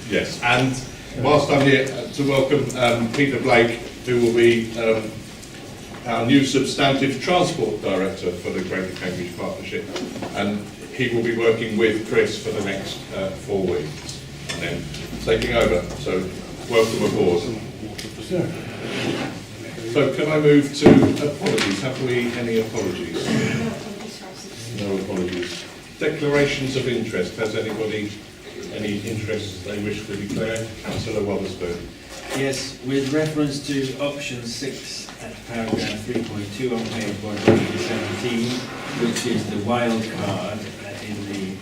Yes, and whilst I'm here, to welcome Peter Blake, who will be our new substantive transport director for the Greater Cambridge Partnership, and he will be working with Chris for the next 4 weeks and then taking over. So welcome aboard. So can I move to apologies? Have we any apologies? No apologies. Declarations of interest. Has anybody any interests they wish to declare? Councillor Wotherspoon. Yes, with reference to option 6 at paragraph 3.2 on page 117, which is the wild card in the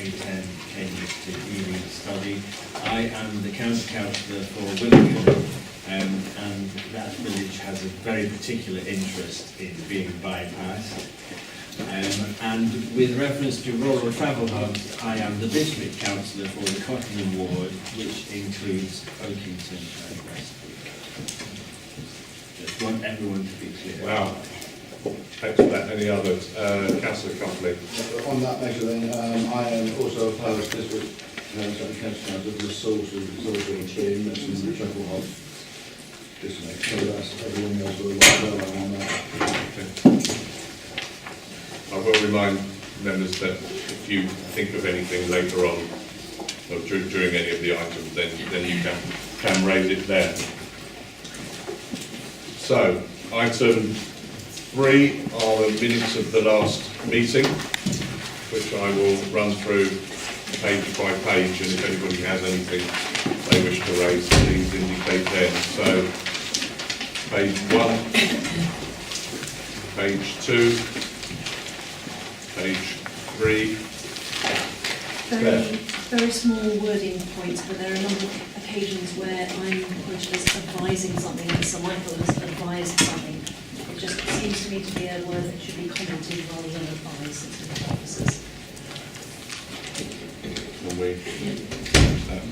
A10 Cambridge to Ely study, I am the county councillor for Willingham, and that village has a very particular interest in being bypassed. And with reference to rural travel hubs, I am the district councillor for the Cottenham ward, which includes Oakington and Westwood. Just want everyone to be clear. Wow. Thanks for that. Any others? Councillor Copley. On that measure then, I am also opposed to district council of the source of the tree mentioned in the travel hub. Just to make sure that's everyone else will like on that. I will remind members that if you think of anything later on, or during any of the items, then you can raise it there. So, item 3 are the minutes of the last meeting, which I will run through page by page, and if anybody has anything they wish to raise, please indicate then. So, page 1, page 2, page 3. Very small wording points, but there are a number of occasions where I'm quoted as advising something and Sir Michael has advised something. It just seems to me to be a word that should be commented rather than advised to officers. Will we?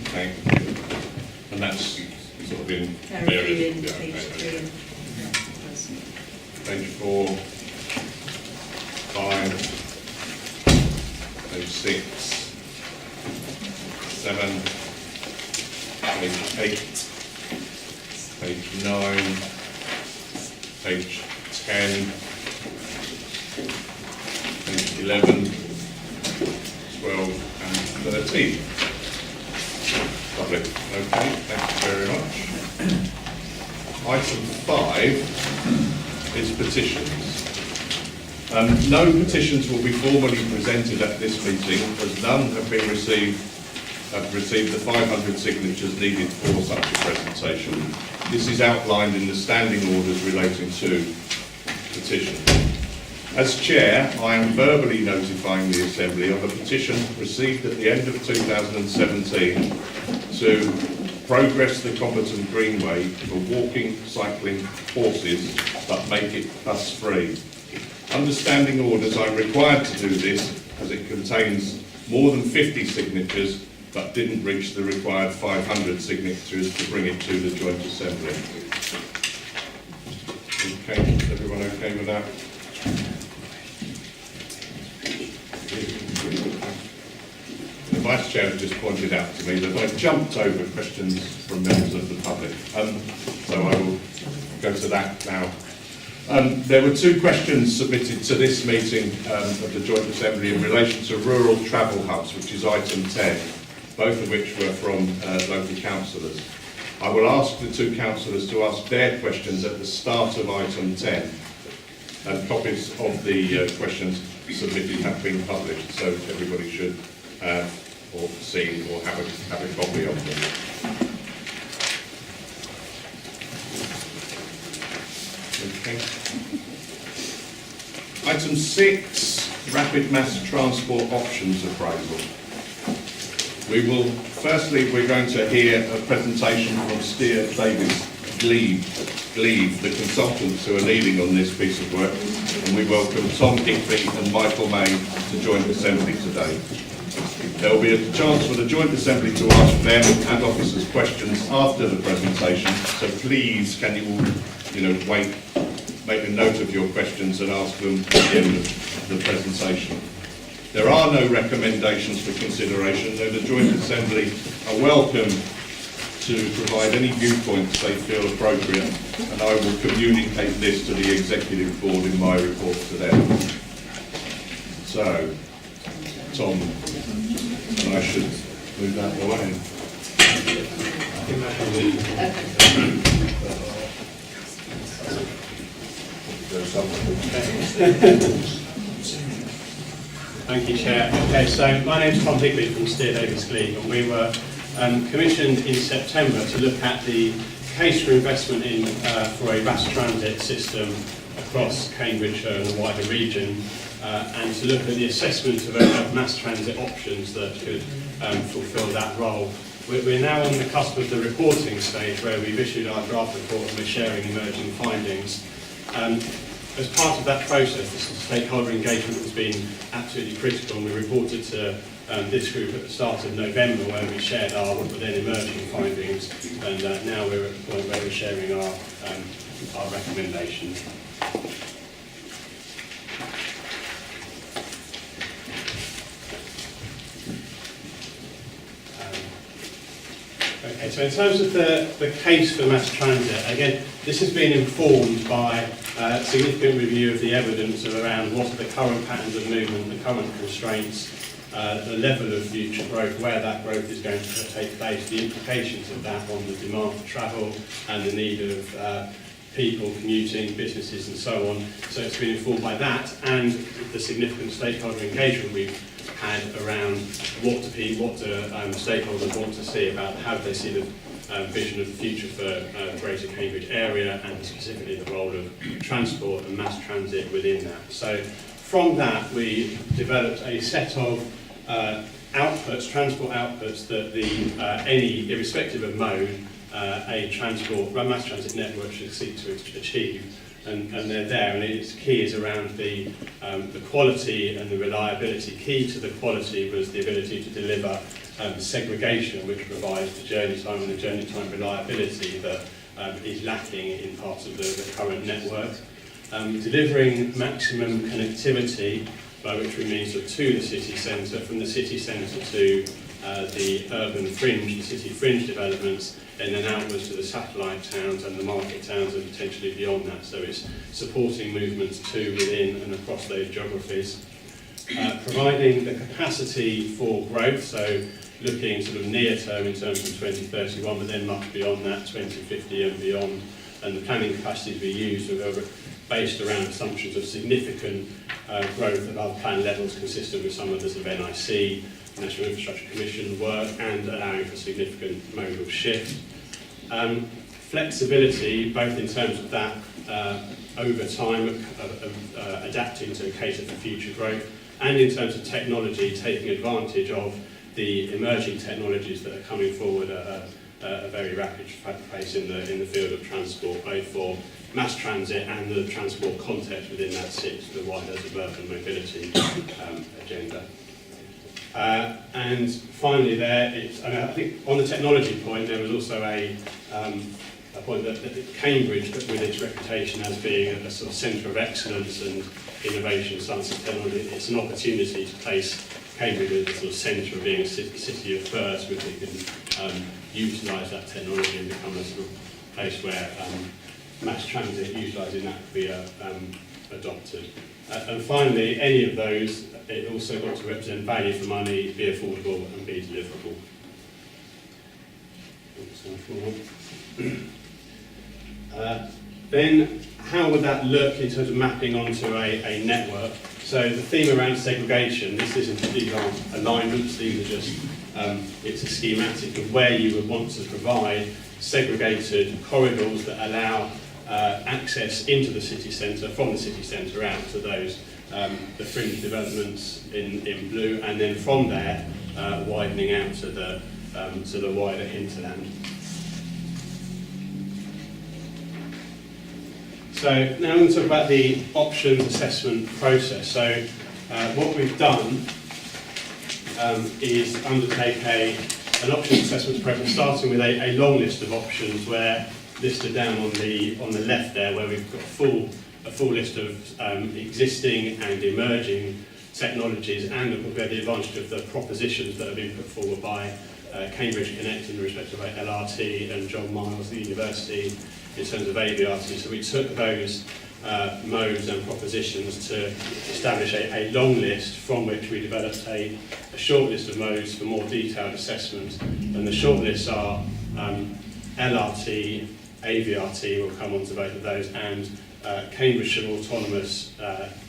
Okay. And that's sort of in Very various. few in page 3 and Page 4, 5. Page 6, 7, page 8, page 9, page 10, page 11, 12 and 13. Lovely. Okay, thank you very much. Item 5 is petitions. No petitions will be formally presented at this meeting, as none have received the 500 signatures needed for such a presentation. This is outlined in the standing orders relating to petitions. As Chair, I am verbally notifying the Assembly of a petition received at the end of 2017 to progress the Comberton Greenway for walking, cycling, horses, but make it bus free. Under standing orders, I'm required to do this as it contains more than 50 signatures, but didn't reach the required 500 signatures to bring it to the Joint Assembly. Okay, is everyone okay with that? The Vice Chair has just pointed out to me that I jumped over questions from members of the public, so I will go to that now. There were 2 questions submitted to this meeting of the Joint Assembly in relation to rural travel hubs, which is item 10, both of which were from local councillors. I will ask the 2 councillors to ask their questions at the start of item 10, and copies of the questions submitted have been published, so everybody should have or seen or have a copy of them. Okay. Item 6, rapid mass transport options appraisal. We're going to hear a presentation from Steer Davis-Gleave, the consultants who are leading on this piece of work, and we welcome Tom Higby and Michael May to join the Assembly today. There will be a chance for the Joint Assembly to ask them and officers questions after the presentation, so please can you all wait, make a note of your questions and ask them at the end of the presentation. There are no recommendations for consideration, though the Joint Assembly are welcome to provide any viewpoints they feel appropriate, and I will communicate this to the Executive Board in my report to them. So, Tom, and I should move that away. Thank you, Chair. Okay, so my name's Tom Higley from Steer Davis Gleig, and we were commissioned in September to look at the case for investment in for a mass transit system across Cambridgeshire and the wider region, and to look at the assessment of mass transit options that could fulfil that role. We're now on the cusp of the reporting stage where we've issued our draft report and we're sharing emerging findings. As part of that process, the stakeholder engagement has been absolutely critical, and we reported to this group at the start of November where we shared our then emerging findings, and now we're at the point where we're sharing our recommendations. Okay, so in terms of the case for mass transit, again, this has been informed by significant review of the evidence around what are the current patterns of movement, the current constraints, the level of future growth, where that growth is going to take place, the implications of that on the demand for travel and the need of people commuting, businesses and so on. So it's been informed by that and the significant stakeholder engagement we've had around what do stakeholders want to see about how they see the vision of the future for the Greater Cambridge area, and specifically the role of transport and mass transit within that. So from that we developed a set of outputs, transport outputs that any, irrespective of mode, a mass transit network should seek to achieve. And they're there, and its key is around the quality and the reliability. Key to the quality was the ability to deliver segregation, which provides the journey time and the journey time reliability that is lacking in parts of the current network. Delivering maximum connectivity, by which we mean sort of to the city centre, from the city centre to the urban fringe, the city fringe developments, and then outwards to the satellite towns and the market towns and potentially beyond that. So it's supporting movements to, within and across those geographies. Providing the capacity for growth, so looking sort of near term in terms of 2031, but then much beyond that, 2050 and beyond. And the planning capacities we use are based around assumptions of significant growth above plan levels, consistent with some others of NIC, National Infrastructure Commission work, and allowing for significant modal shift. Flexibility, both in terms of that over time, adapting to cater for future growth, and in terms of technology, taking advantage of the emerging technologies that are coming forward at a very rapid pace in the field of transport, both for mass transit and the transport context within that sits the wider suburban mobility agenda. And finally I think on the technology point, there was also a point that Cambridge, with its reputation as being a sort of centre of excellence and innovation, science and technology, it's an opportunity to place Cambridge as a sort of centre of being a city of first, which we can utilise that technology and become a sort of place where mass transit, utilising that could be adopted. And finally, any of those, it also got to represent value for money, be affordable and be deliverable. Then how would that look in terms of mapping onto a network? So the theme around segregation, these aren't alignments, these are just, it's a schematic of where you would want to provide segregated corridors that allow access into the city centre, from the city centre out to those, the fringe developments in blue, and then from there widening out to the wider hinterland. So now I'm going to talk about the options assessment process. So what we've done is undertake an options assessment process, starting with a long list of options, where listed down on the left there, where we've got a full list of existing and emerging technologies and the advantage of the propositions that have been put forward by Cambridge Connect in respect of LRT and John Miles, the university, in terms of AVRT. So we took those modes and propositions to establish a long list from which we developed a short list of modes for more detailed assessment. And the short lists are LRT, AVRT, we'll come on to both of those, and Cambridgeshire Autonomous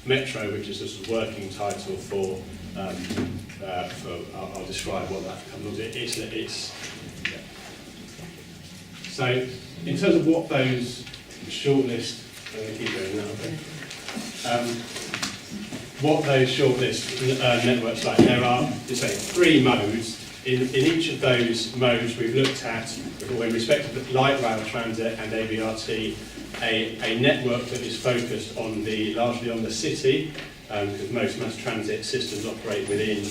Metro, which is a sort of working title for I'll describe what that comes on. So, in terms of what those shortlist, keep going now, what those shortlist networks like, there are, three modes. In each of those modes, we've looked at, in respect of light rail transit and AVRT, a network that is focused on largely on the city, because most mass transit systems operate within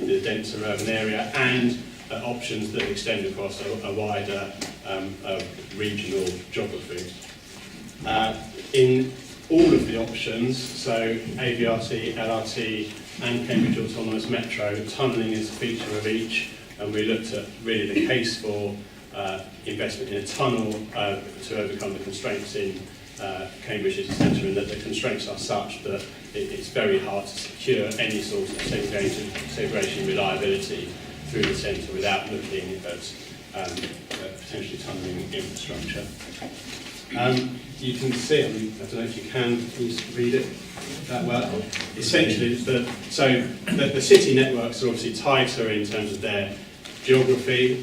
the denser urban area, and options that extend across a wider regional geography. In all of the options, so AVRT, LRT, and Cambridge Autonomous Metro, tunnelling is a feature of each, and we looked at really the case for investment in a tunnel to overcome the constraints in Cambridge City Centre, and that the constraints are such that it's very hard to secure any sort of segregation reliability through the centre without looking at potentially tunnelling infrastructure. You can see, I don't know if you can read it that well. Essentially, the city networks are obviously tighter in terms of their geography,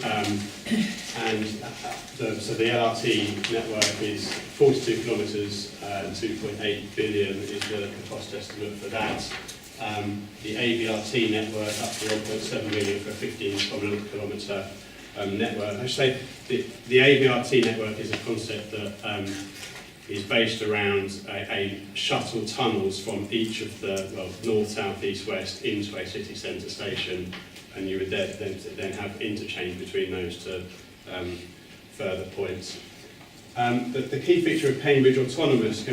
so the LRT network is 42 kilometres, 2.8 billion is the cost estimate for that. The AVRT network up to 1.7 million for a 15 kilometre network. I should say the AVRT network is a concept that is based around a shuttle tunnels from each of the north, south, east, west into a city centre station, and you would then have interchange between those to further points. The key feature of Cambridge Autonomous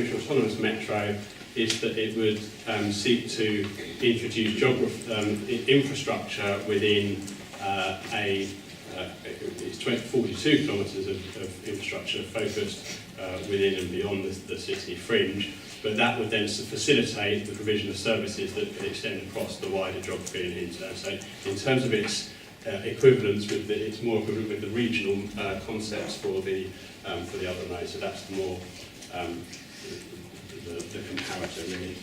Metro is that it would seek to introduce infrastructure within it's 42 kilometres of infrastructure focused within and beyond the city fringe, but that would then facilitate the provision of services that could extend across the wider geography and hinterland. So in terms of its equivalence it's more equivalent with the regional concepts for the other nodes. So that's the more the comparator really.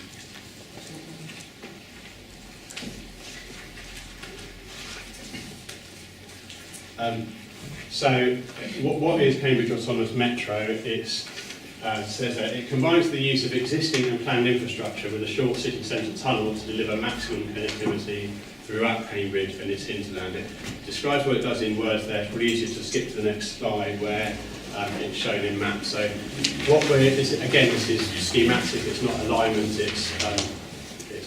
So what is Cambridge Autonomous Metro? It says that it combines the use of existing and planned infrastructure with a short city centre tunnel to deliver maximum connectivity throughout Cambridge and its hinterland. It describes what it does in words there. It's pretty easy to skip to the next slide where it's shown in maps. So this is schematic, it's not alignment, it's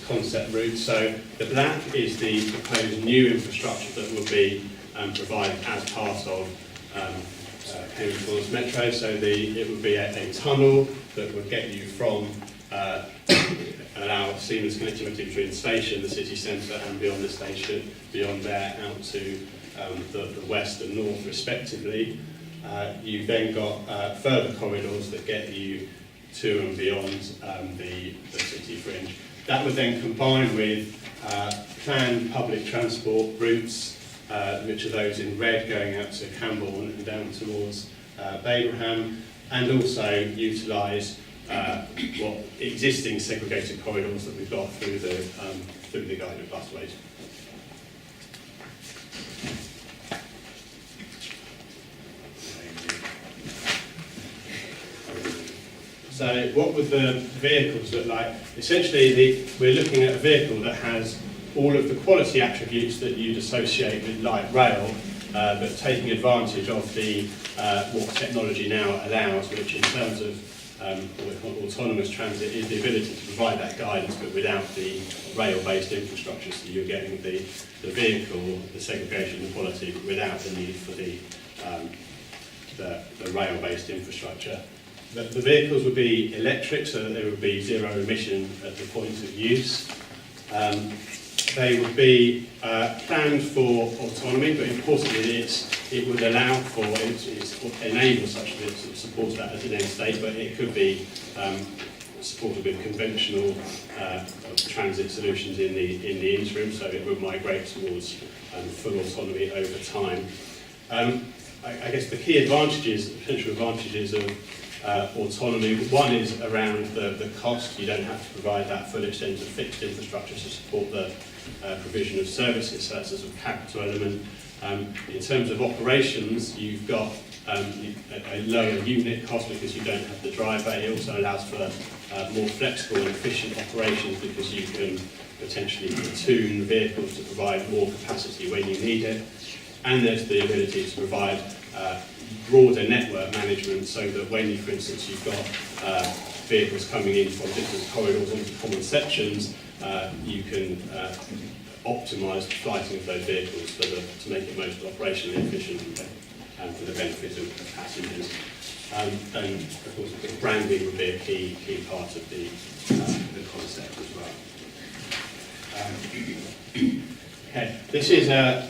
concept routes. So the black is the proposed new infrastructure that will be provided as part of Cambridge Autonomous Metro. So it would be a tunnel that would get you from allow seamless connectivity between the station, the city centre, and beyond the station, beyond there out to the west and north respectively. You've then got further corridors that get you to and beyond the city fringe. That would then combine with planned public transport routes, which are those in red going out to Camborne and down towards Babraham, and also utilise what existing segregated corridors that we've got through the guided busways. So what would the vehicles look like? Essentially, we're looking at a vehicle that has all of the quality attributes that you'd associate with light rail, but taking advantage of what technology now allows, which in terms of autonomous transit is the ability to provide that guidance, but without the rail-based infrastructure. So you're getting the vehicle, the segregation, the quality, but without the need for the rail-based infrastructure. The vehicles would be electric, so that they would be zero emission at the point of use. They would be planned for autonomy, but importantly it would allow for, enable such that it supports that as an end state, but it could be supported with conventional transit solutions in the interim, so it would migrate towards full autonomy over time. I guess the key advantages, potential advantages of autonomy, one is around the cost. You don't have to provide that full extent of fixed infrastructure to support the provision of services, so that's a sort of capital element. In terms of operations, you've got a lower unit cost because you don't have the driver. It also allows for more flexible and efficient operations because you can potentially tune vehicles to provide more capacity when you need it. And there's the ability to provide broader network management so that when, for instance, you've got vehicles coming in from different corridors onto common sections, you can optimise the flighting of those vehicles to make it most operationally efficient and for the benefit of passengers. And of course, branding would be a key part of the concept as well. Okay. This is an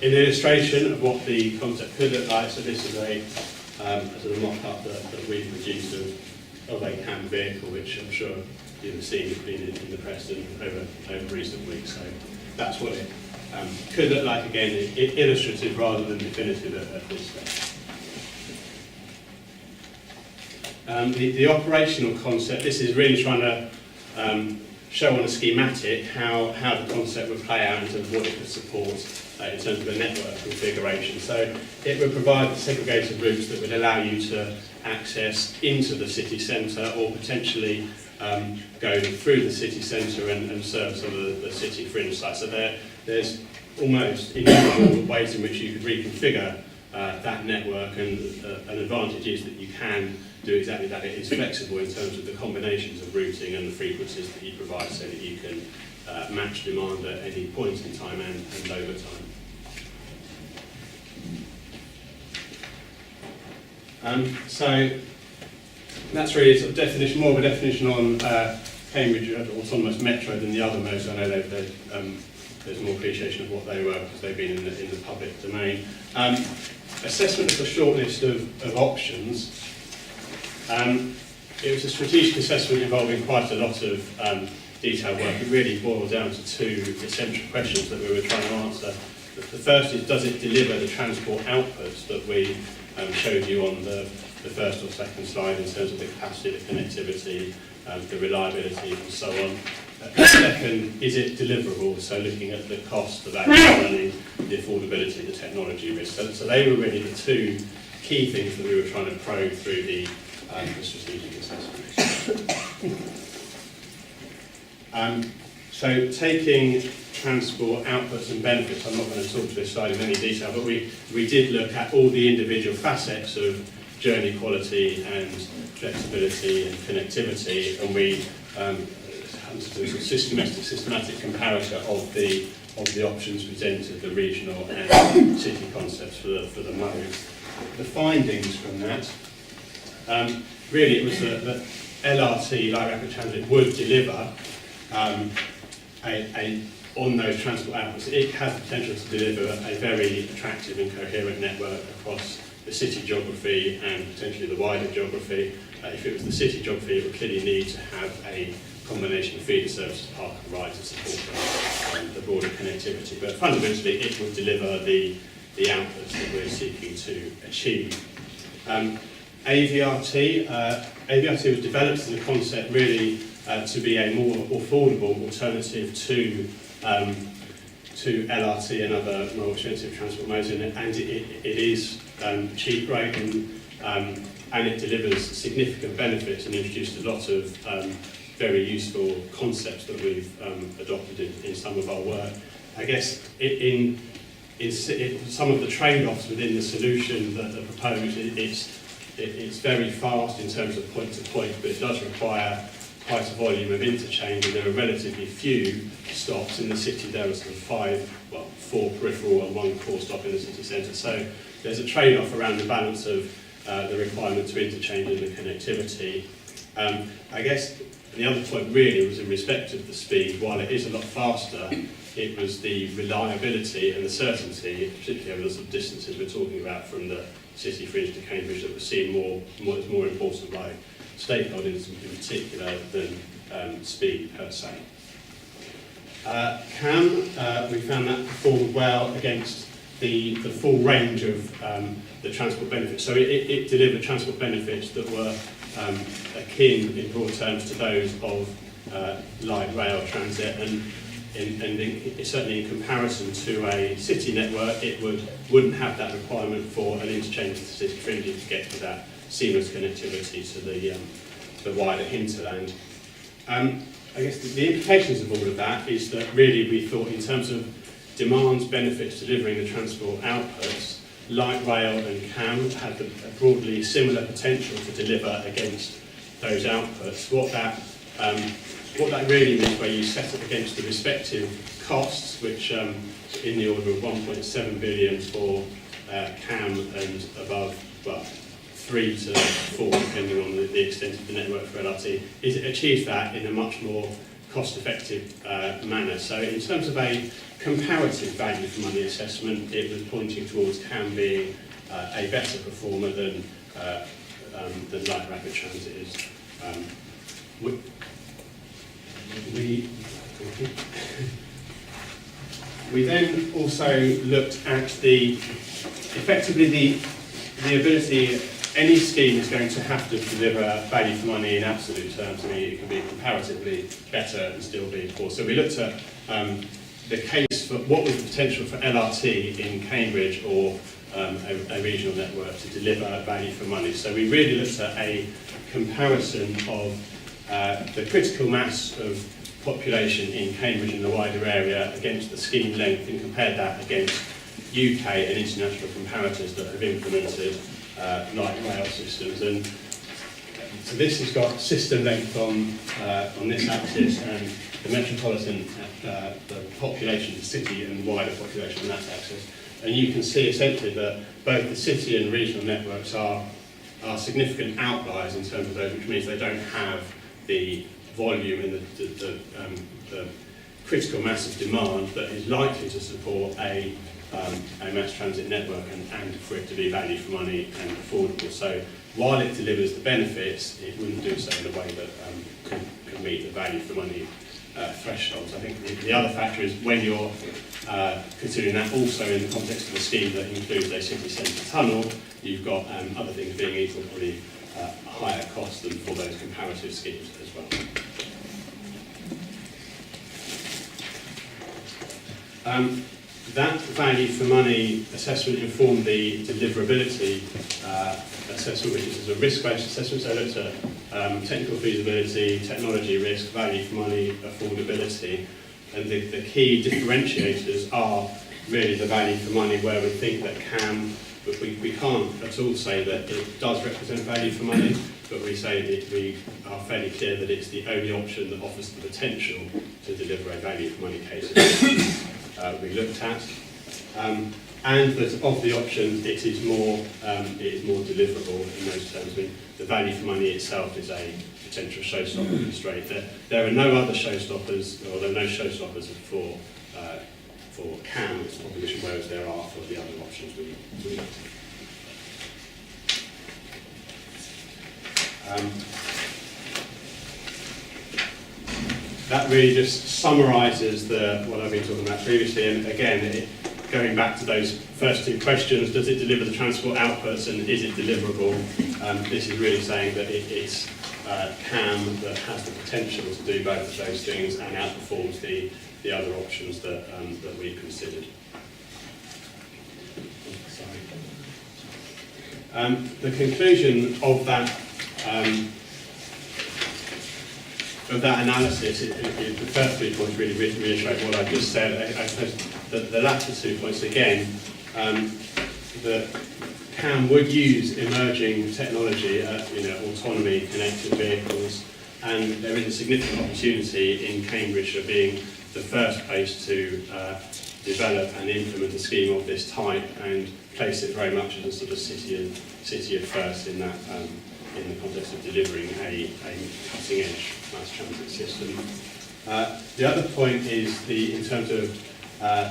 illustration of what the concept could look like. So this is a sort of mock-up that we've produced of a CAM vehicle, which I'm sure you've seen has been in the press over recent weeks. So that's what it could look like. Again, illustrative rather than definitive at this stage. The operational concept, this is really trying to show on a schematic how the concept would play out in terms of what it could support in terms of the network configuration. So it would provide the segregated routes that would allow you to access into the city centre or potentially go through the city centre and serve some of the city fringe sites. So there's almost innumerable ways in which you could reconfigure that network, and an advantage is that you can do exactly that. It is flexible in terms of the combinations of routing and the frequencies that you provide so that you can match demand at any point in time and over time. So that's really sort of definition, more of a definition on Cambridge Autonomous Metro than the other modes. I know there's more appreciation of what they were because they've been in the public domain. Assessment of the short list of options. It was a strategic assessment involving quite a lot of detailed work. It really boiled down to two essential questions that we were trying to answer. The first is, does it deliver the transport outputs that we showed you on the first or second slide in terms of the capacity, the connectivity, the reliability and so on. The second, is it deliverable? So looking at the cost of actually running, the affordability, the technology risk. So they were really the two key things that we were trying to probe through the strategic assessment. So taking transport outputs and benefits, I'm not going to talk to this slide in any detail, but we did look at all the individual facets of journey quality and flexibility and connectivity, and we did a systematic comparison of the options presented, the regional and city concepts for the modes. The findings from that, really it was that LRT, Light Rapid Transit, would deliver on those transport outputs. It has the potential to deliver a very attractive and coherent network across the city geography and potentially the wider geography. If it was the city geography, it would clearly need to have a combination of feeder services, park and ride to support the broader connectivity. But fundamentally, it would deliver the outputs that we're seeking to achieve. AVRT was developed as a concept really to be a more affordable alternative to LRT and other more expensive transport modes, and it is cheap rate and it delivers significant benefits and introduced a lot of very useful concepts that we've adopted in some of our work. I guess in some of the trade-offs within the solution that are proposed, it's very fast in terms of point-to-point, but it does require quite a volume of interchange, and there are relatively few stops in the city. There are sort of 4 peripheral and 1 core stop in the city centre. So there's a trade-off around the balance of the requirement to interchange and the connectivity. I guess And the other point really was in respect of the speed. While it is a lot faster, it was the reliability and the certainty, particularly over the sort of distances we're talking about from the city fringe to Cambridge, that was seen as more important by stakeholders in particular than speed per se. CAM, we found that performed well against the full range of the transport benefits. So it delivered transport benefits that were akin in broad terms to those of light rail transit, and certainly in comparison to a city network, it wouldn't have that requirement for an interchange to the city fringes to get to that seamless connectivity to the wider hinterland. I guess the implications of all of that is that really we thought in terms of demands, benefits, delivering the transport outputs, light rail and CAM had a broadly similar potential to deliver against those outputs. What that really means, where you set it against the respective costs, which in the order of 1.7 billion for CAM and above, well, 3 to 4, depending on the extent of the network for LRT, is it achieves that in a much more cost-effective manner. So in terms of a comparative value for money assessment, it was pointing towards CAM being a better performer than light rapid transit is. We then also looked at effectively the ability. Any scheme is going to have to deliver value for money in absolute terms. I mean, it can be comparatively better and still be poor. So we looked at the case for what was the potential for LRT in Cambridge or a regional network to deliver value for money. So we really looked at a comparison of the critical mass of population in Cambridge and the wider area against the scheme length, and compared that against UK and international comparators that have implemented light rail systems. And so this has got system length on this axis, and the metropolitan, the population, the city and wider population on that axis. And you can see essentially that both the city and regional networks are significant outliers in terms of those, which means they don't have the volume and the critical mass of demand that is likely to support a mass transit network and for it to be value for money and affordable. So while it delivers the benefits, it wouldn't do so in a way that can meet the value for money thresholds. I think the other factor is when you're considering that also in the context of a scheme that includes a city centre tunnel, you've got other things being equal, probably higher cost than for those comparative schemes as well. That value for money assessment informed the deliverability assessment, which is a risk-based assessment. So it looks at technical feasibility, technology risk, value for money, affordability, and the key differentiators are really the value for money, where we think that CAM, but we can't at all say that it does represent value for money, but we say that we are fairly clear that it's the only option that offers the potential to deliver a value for money case we looked at, and that of the options it is more deliverable in those terms. I mean, the value for money itself is a potential showstopper constraint. There are no other showstoppers, or there are no showstoppers for CAM as a proposition, whereas there are for the other options we looked at. That really just summarises what I've been talking about previously, and again, going back to those first two questions, does it deliver the transport outputs and is it deliverable? This is really saying that it's CAM that has the potential to do both of those things and outperforms the other options that we've considered. The conclusion of that analysis, the first 3 points really reiterate what I've just said. I suppose the latter 2 points again, that CAM would use emerging technology, autonomy, connected vehicles, and there is a significant opportunity in Cambridgeshire being the first place to develop and implement a scheme of this type, and place it very much as a sort of city of first in that in the context of delivering a cutting-edge mass transit system. The other point is in terms of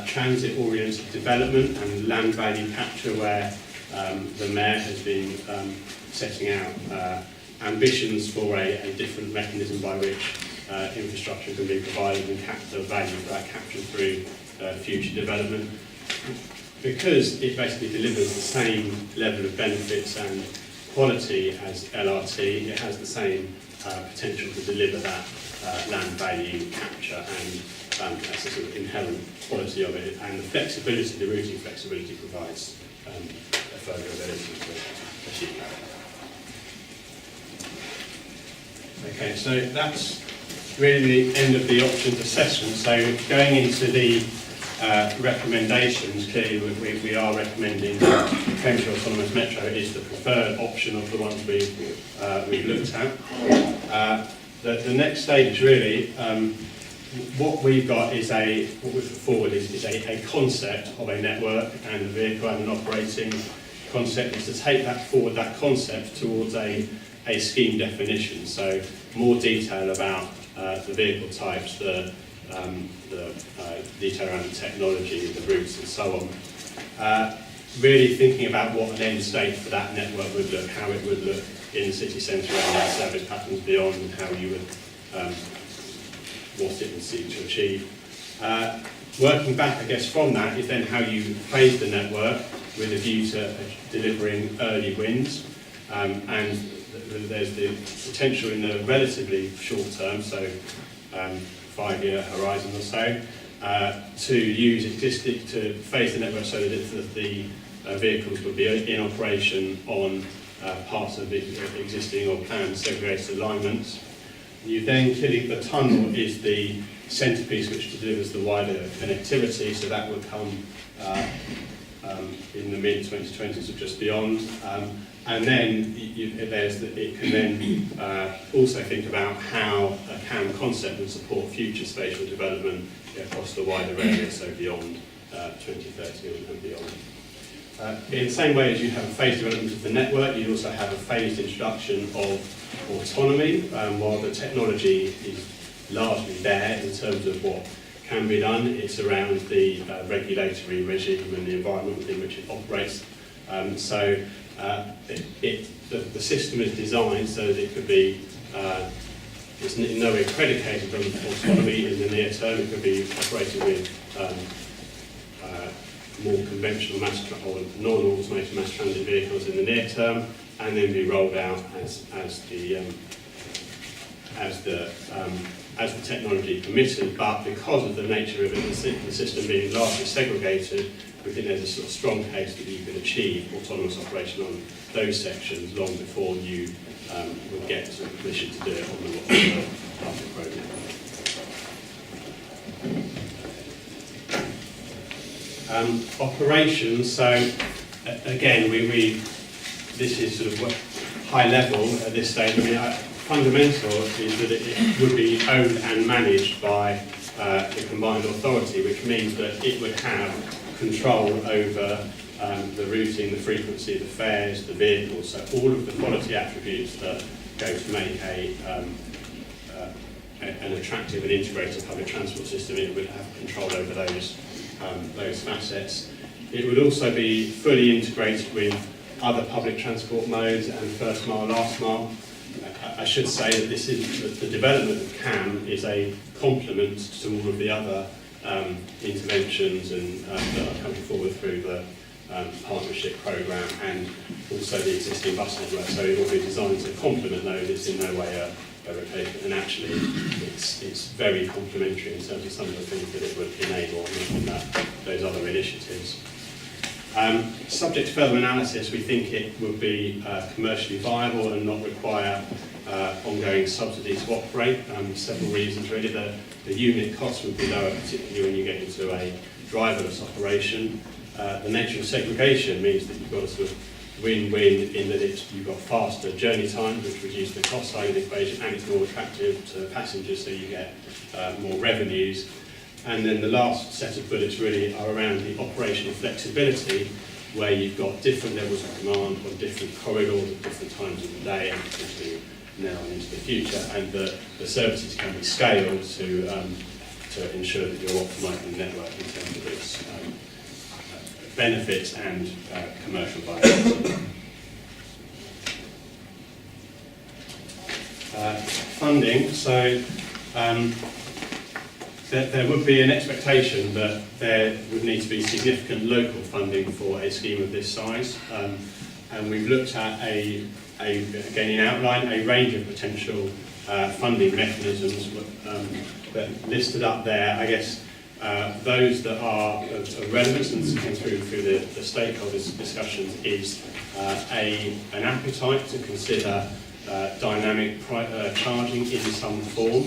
transit-oriented development and land value capture, where the Mayor has been setting out ambitions for a different mechanism by which infrastructure can be provided and capture value for that captured through future development. Because it basically delivers the same level of benefits and quality as LRT, it has the same potential to deliver that land value capture, and that's the sort of inherent quality of it, and the flexibility, the routing flexibility provides a further ability to achieve that. Okay, so that's really the end of the options assessment. So going into the recommendations, clearly we are recommending Cambridgeshire Autonomous Metro is the preferred option of the ones we've looked at. The next stage really, what we've got is what we've put forward is a concept of a network and a vehicle and an operating concept, is to take that forward, that concept, towards a scheme definition. So more detail about the vehicle types, the detail around the technology, the routes and so on. Really thinking about what an end state for that network would look, how it would look in the city centre and our service patterns beyond, and how you would, what it would seek to achieve. Working back, I guess, from that is then how you phase the network with a view to delivering early wins. And there's the potential in the relatively short term, so 5-year horizon or so, to use existing, to phase the network so that the vehicles would be in operation on parts of the existing or planned segregated alignments. You then, clearly the tunnel is the centrepiece which delivers the wider connectivity, so that would come in the mid-2020s or just beyond. And then it can then also think about how a CAM concept would support future spatial development across the wider area, so beyond 2030 and beyond. In the same way as you have a phased development of the network, you'd also have a phased introduction of autonomy. While the technology is largely there in terms of what can be done, it's around the regulatory regime and the environment within which it operates. The system is designed so that it could be, it's in no way predicated on autonomy in the near term. It could be operated with more conventional or non-automated mass transit vehicles in the near term, and then be rolled out as the technology permitted. But because of the nature of it, the system being largely segregated, we think there's a sort of strong case that you can achieve autonomous operation on those sections long before you would get to permission to do it on the public road network. Operations, so again, this is sort of high level at this stage. I mean, fundamental is that it would be owned and managed by the combined authority, which means that it would have control over the routing, the frequency, the fares, the vehicles, so all of the quality attributes that go to make an attractive and integrated public transport system. It would have control over those facets. It would also be fully integrated with other public transport modes and first mile, last mile. I should say that this is the development of CAM is a complement to all of the other interventions and that are coming forward through the partnership programme and also the existing bus network. So it will be designed to complement those. It's in no way a replacement, and actually it's very complementary in terms of some of the things that it would enable in those other initiatives. Subject to further analysis, we think it would be commercially viable and not require ongoing subsidy to operate. Several reasons really. The unit cost would be lower, particularly when you get into a driverless operation. The nature of segregation means that you've got a sort of win-win in that you've got faster journey times, which reduce the cost side of the equation, and it's more attractive to passengers, so you get more revenues. And then the last set of bullets really are around the operational flexibility. where you've got different levels of demand on different corridors at different times of the day and potentially now and into the future, and the services can be scaled to ensure that you're optimising the network in terms of its benefits and commercial viability. Funding, so there would be an expectation that there would need to be significant local funding for a scheme of this size, and we've looked at again in outline, a range of potential funding mechanisms that listed up there. I guess those that are of relevance and came through the stakeholders' discussions is an appetite to consider dynamic charging in some form,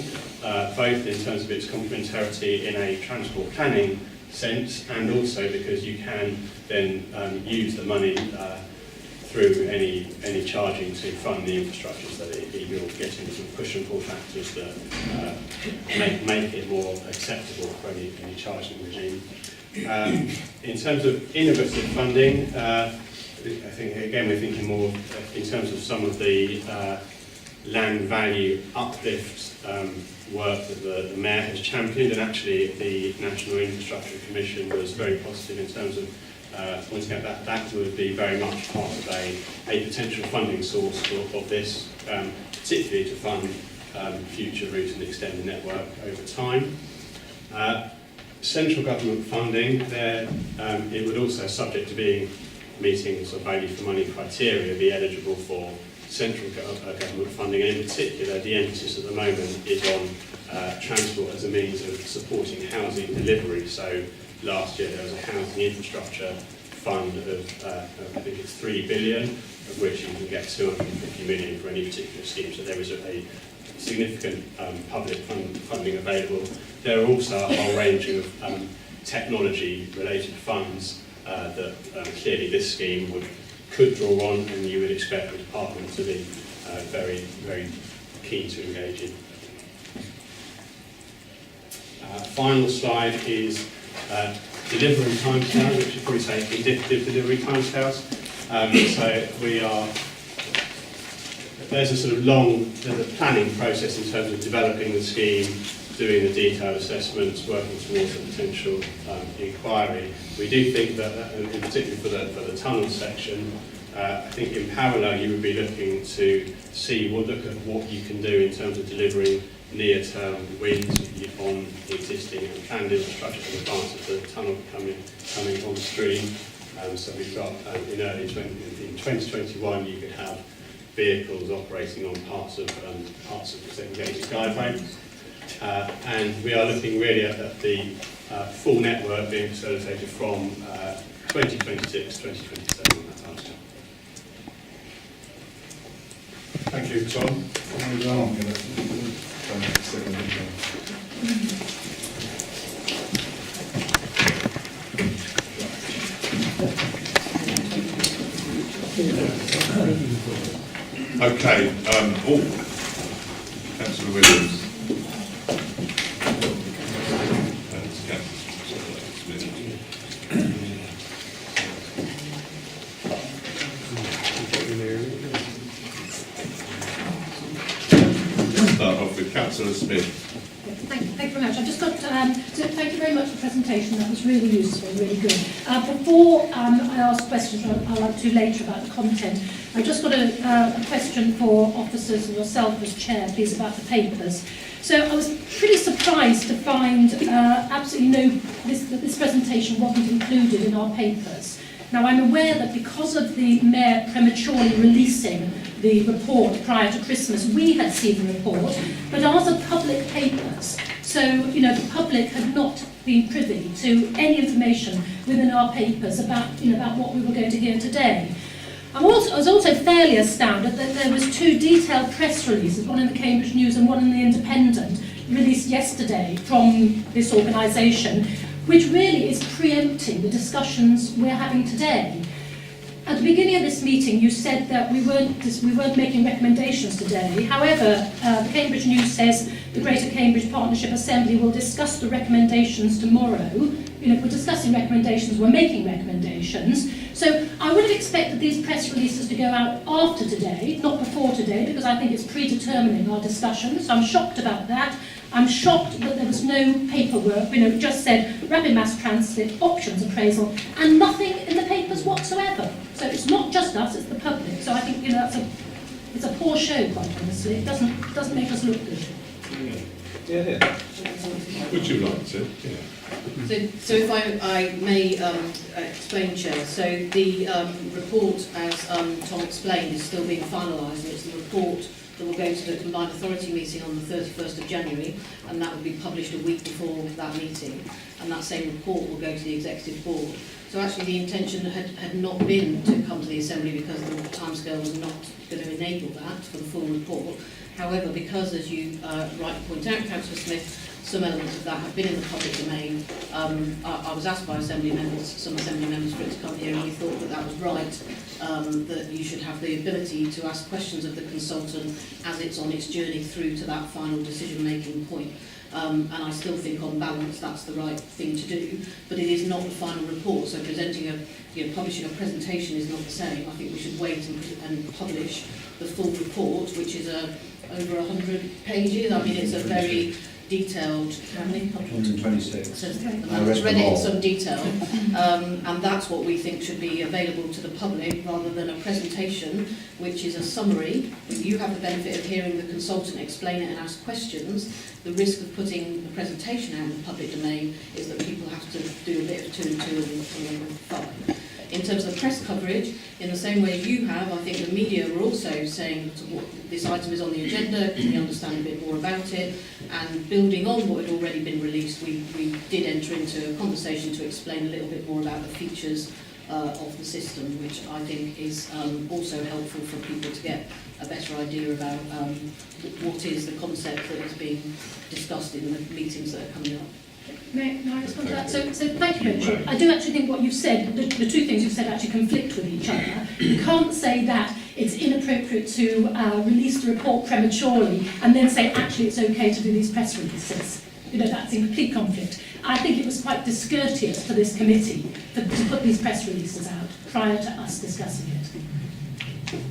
both in terms of its complementarity in a transport planning sense, and also because you can then use the money through any charging to fund the infrastructure, so that you're getting some push and pull factors that make it more acceptable for any charging regime. In terms of innovative funding, I think again we're thinking more in terms of some of the land value uplift work that the Mayor has championed, and actually the National Infrastructure Commission was very positive in terms of pointing out that would be very much part of a potential funding source of this, particularly to fund future routes and extend the network over time. Central government funding, it would also, subject to meeting sort of value for money criteria, be eligible for central government funding, and in particular the emphasis at the moment is on transport as a means of supporting housing delivery. So last year there was a housing infrastructure fund of I think it's 3 billion, of which you can get 250 million for any particular scheme. So there is a significant public funding available. There are also a whole range of technology-related funds that clearly this scheme could draw on, and you would expect the department to be very, very keen to engage in. Final slide is delivery timescales, which is probably say indicative delivery timescales. There's a sort of there's a planning process in terms of developing the scheme, doing the detailed assessments, working towards a potential inquiry. We do think that, in particular for the tunnel section, I think in parallel you would be looking to look at what you can do in terms of delivering near-term wins on the existing and planned infrastructure in advance of the tunnel coming on stream. So we've got in 2021 you could have vehicles operating on parts of the segregated guideway. And we are looking really at the full network being facilitated from 2026, 2027 on that timescale. Thank you, Tom. Okay, Councillor Williams. Start off with Councillor Smith. Thank you very much. I've just got so thank you very much for the presentation. That was really useful, really good. Before I ask questions, I'll have to later about the content. I've just got a question for officers and yourself as chair, please, about the papers. So I was pretty surprised to find absolutely that this presentation wasn't included in our papers. Now I'm aware that because of the Mayor prematurely releasing the report prior to Christmas, we had seen the report, but ours are public papers. So, the public had not been privy to any information within our papers about what we were going to hear today. I was also fairly astounded that there was 2 detailed press releases, one in the Cambridge News and one in the Independent, released yesterday from this organisation, which really is preempting the discussions we're having today. At the beginning of this meeting, you said that we weren't making recommendations today. However, the Cambridge News says the Greater Cambridge Partnership Assembly will discuss the recommendations tomorrow. If we're discussing recommendations, we're making recommendations. So I would have expected these press releases to go out after today, not before today, because I think it's predetermining our discussion. So I'm shocked about that. I'm shocked that there was no paperwork, it just said rapid mass transit, options appraisal, and nothing in the papers whatsoever. So it's not just us, it's the public. So I think, it's a poor show, quite honestly. It doesn't make us look good. Yeah. Would you like to? Yeah. So if I may explain, Chair, so the report, as Tom explained, is still being finalised, and it's the report that will go to the Combined Authority meeting on the 31st of January, and that will be published a week before that meeting, and that same report will go to the Executive Board. So actually the intention had not been to come to the Assembly because the timescale was not going to enable that for the full report. However, because, as you rightly point out, Councillor Smith, some elements of that have been in the public domain, I was asked by some Assembly members for it to come here, and we thought that that was right, that you should have the ability to ask questions of the consultant as it's on its journey through to that final decision-making point. And I still think on balance that's the right thing to do, but it is not the final report, so publishing a presentation is not the same. I think we should wait and publish the full report, which is over 100 pages. I mean, it's a very detailed, how many? 126. So I I've read read them it in all. some detail, and that's what we think should be available to the public rather than a presentation, which is a summary. But you have the benefit of hearing the consultant explain it and ask questions. The risk of putting the presentation out in the public domain is that people have to do a bit of 2 and 2 and 5. In terms of the press coverage, in the same way you have, I think the media were also saying this item is on the agenda, can we understand a bit more about it? And building on what had already been released, we did enter into a conversation to explain a little bit more about the features of the system, which I think is also helpful for people to get a better idea about what is the concept that is being discussed in the meetings that are coming up. May I respond to that? So thank you, Rachel. I do actually think what you've said, the two things you've said actually conflict with each other. You can't say that it's inappropriate to release the report prematurely and then say actually it's okay to do these press releases. That's in complete conflict. I think it was quite discourteous for this committee to put these press releases out prior to us discussing it.